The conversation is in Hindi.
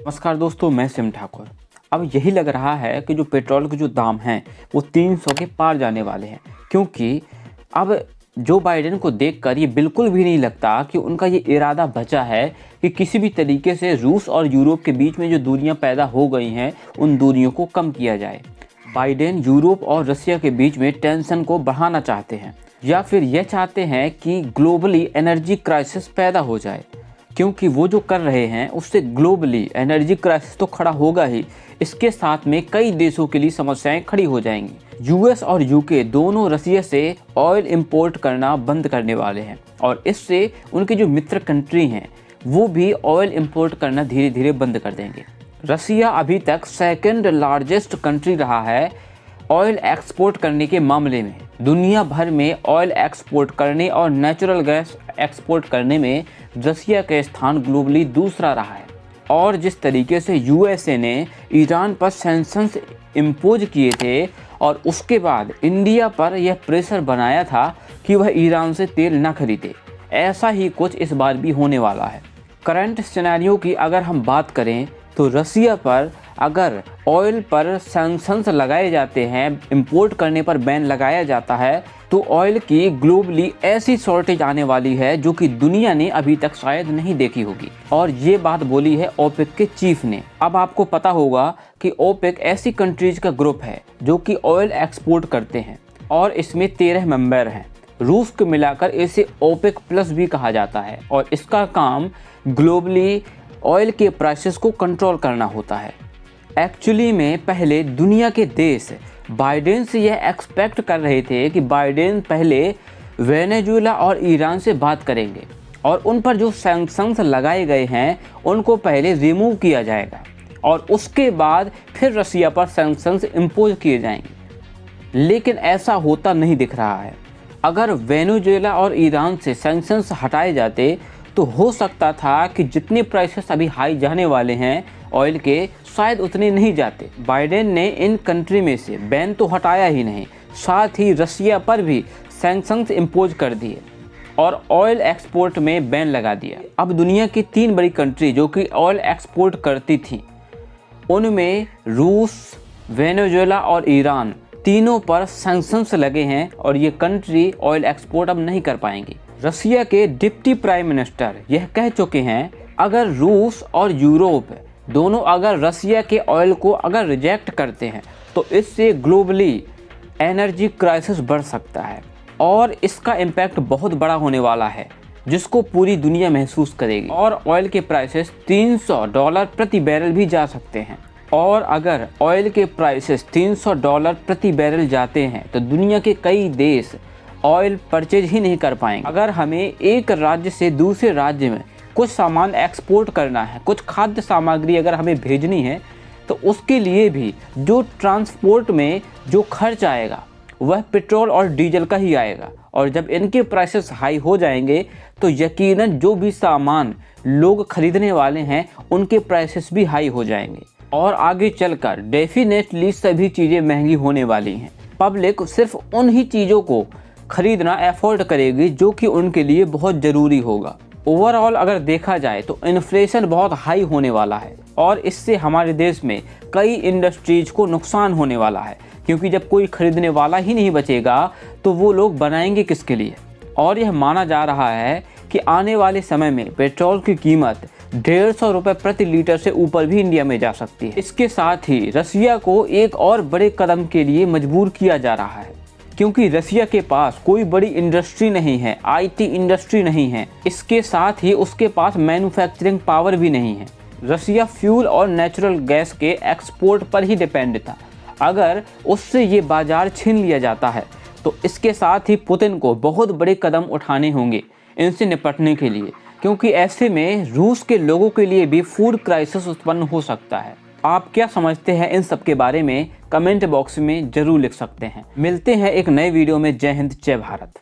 नमस्कार दोस्तों, मैं सिम ठाकुर। अब यही लग रहा है कि जो पेट्रोल के जो दाम हैं वो 300 के पार जाने वाले हैं, क्योंकि अब जो बाइडेन को देखकर ये बिल्कुल भी नहीं लगता कि उनका ये इरादा बचा है कि किसी भी तरीके से रूस और यूरोप के बीच में जो दूरियां पैदा हो गई हैं उन दूरियों को कम किया जाए। बाइडेन यूरोप और रसिया के बीच में टेंशन को बढ़ाना चाहते हैं, या फिर यह चाहते हैं कि ग्लोबली एनर्जी क्राइसिस पैदा हो जाए, क्योंकि वो जो कर रहे हैं उससे ग्लोबली एनर्जी क्राइसिस तो खड़ा होगा ही, इसके साथ में कई देशों के लिए समस्याएं खड़ी हो जाएंगी। यूएस और यूके दोनों रसिया से ऑयल इंपोर्ट करना बंद करने वाले हैं और इससे उनके जो मित्र कंट्री हैं वो भी ऑयल इंपोर्ट करना धीरे धीरे बंद कर देंगे। रसिया अभी तक सेकंड लार्जेस्ट कंट्री रहा है ऑयल एक्सपोर्ट करने के मामले में। दुनिया भर में ऑयल एक्सपोर्ट करने और नेचुरल गैस एक्सपोर्ट करने में रसिया का स्थान ग्लोबली दूसरा रहा है। और जिस तरीके से यूएसए ने ईरान पर सैंक्शंस इम्पोज किए थे और उसके बाद इंडिया पर यह प्रेशर बनाया था कि वह ईरान से तेल न खरीदे, ऐसा ही कुछ इस बार भी होने वाला है। करंट सिनेरियो की अगर हम बात करें तो रसिया पर अगर ऑयल पर सैंक्शंस लगाए जाते हैं, इंपोर्ट करने पर बैन लगाया जाता है, तो ऑयल की ग्लोबली ऐसी शॉर्टेज आने वाली है जो कि दुनिया ने अभी तक शायद नहीं देखी होगी। और ये बात बोली है ओपेक के चीफ ने। अब आपको पता होगा कि ओपेक ऐसी कंट्रीज का ग्रुप है जो कि ऑयल एक्सपोर्ट करते हैं और इसमें 13 मेंबर हैं। रूस को मिलाकर इसे ओपेक प्लस भी कहा जाता है और इसका काम ग्लोबली ऑयल के प्राइसेस को कंट्रोल करना होता है। एक्चुअली में पहले दुनिया के देश बाइडेन से यह एक्सपेक्ट कर रहे थे कि बाइडेन पहले वेनेजुएला और ईरान से बात करेंगे और उन पर जो सैंक्शंस लगाए गए हैं उनको पहले रिमूव किया जाएगा और उसके बाद फिर रसिया पर सैंक्शंस इम्पोज किए जाएंगे। लेकिन ऐसा होता नहीं दिख रहा है। अगर वेनेजुएला और ईरान से सैंक्शंस हटाए जाते तो हो सकता था कि जितने प्राइसेस अभी हाई जाने वाले हैं ऑयल के, शायद उतने नहीं जाते। बाइडेन ने इन कंट्री में से बैन तो हटाया ही नहीं, साथ ही रसिया पर भी सैंक्शंस इम्पोज कर दिए और ऑयल एक्सपोर्ट में बैन लगा दिया। अब दुनिया की 3 बड़ी कंट्री जो कि ऑयल एक्सपोर्ट करती थी, उनमें रूस, वेनेजुएला और ईरान तीनों पर सैंक्शंस लगे हैं और ये कंट्री ऑयल एक्सपोर्ट अब नहीं कर पाएंगी। रसिया के डिप्टी प्राइम मिनिस्टर यह कह चुके हैं अगर रूस और यूरोप दोनों अगर रसिया के ऑयल को अगर रिजेक्ट करते हैं तो इससे ग्लोबली एनर्जी क्राइसिस बढ़ सकता है और इसका इम्पैक्ट बहुत बड़ा होने वाला है जिसको पूरी दुनिया महसूस करेगी और ऑयल के प्राइसेस $300 प्रति बैरल भी जा सकते हैं। और अगर ऑयल के प्राइसेस $300 प्रति बैरल जाते हैं तो दुनिया के कई देश ऑयल परचेज ही नहीं कर पाएंगे। अगर हमें एक राज्य से दूसरे राज्य में कुछ सामान एक्सपोर्ट करना है, कुछ खाद्य सामग्री अगर हमें भेजनी है, तो उसके लिए भी जो ट्रांसपोर्ट में जो खर्च आएगा वह पेट्रोल और डीजल का ही आएगा। और जब इनके प्राइसेस हाई हो जाएंगे तो यकीनन जो भी सामान लोग खरीदने वाले हैं उनके प्राइसेस भी हाई हो जाएंगे और आगे चलकर डेफिनेटली सभी चीज़ें महंगी होने वाली हैं। पब्लिक सिर्फ उन ही चीज़ों को खरीदना अफोर्ड करेगी जो कि उनके लिए बहुत ज़रूरी होगा। ओवरऑल अगर देखा जाए तो इन्फ्लेशन बहुत हाई होने वाला है और इससे हमारे देश में कई इंडस्ट्रीज को नुकसान होने वाला है, क्योंकि जब कोई खरीदने वाला ही नहीं बचेगा तो वो लोग बनाएंगे किसके लिए। और यह माना जा रहा है कि आने वाले समय में पेट्रोल की कीमत 150 रुपये प्रति लीटर से ऊपर भी इंडिया में जा सकती है। इसके साथ ही रसिया को एक और बड़े कदम के लिए मजबूर किया जा रहा है, क्योंकि रसिया के पास कोई बड़ी इंडस्ट्री नहीं है, आईटी इंडस्ट्री नहीं है। इसके साथ ही उसके पास मैन्युफैक्चरिंग पावर भी नहीं है। रसिया फ्यूल और नेचुरल गैस के एक्सपोर्ट पर ही डिपेंड था। अगर उससे ये बाजार छीन लिया जाता है तो इसके साथ ही पुतिन को बहुत बड़े कदम उठाने होंगे इनसे निपटने के लिए, क्योंकि ऐसे में रूस के लोगों के लिए भी फूड क्राइसिस उत्पन्न हो सकता है। आप क्या समझते हैं इन सब के बारे में कमेंट बॉक्स में ज़रूर लिख सकते हैं। मिलते हैं एक नए वीडियो में। जय हिंद, जय भारत।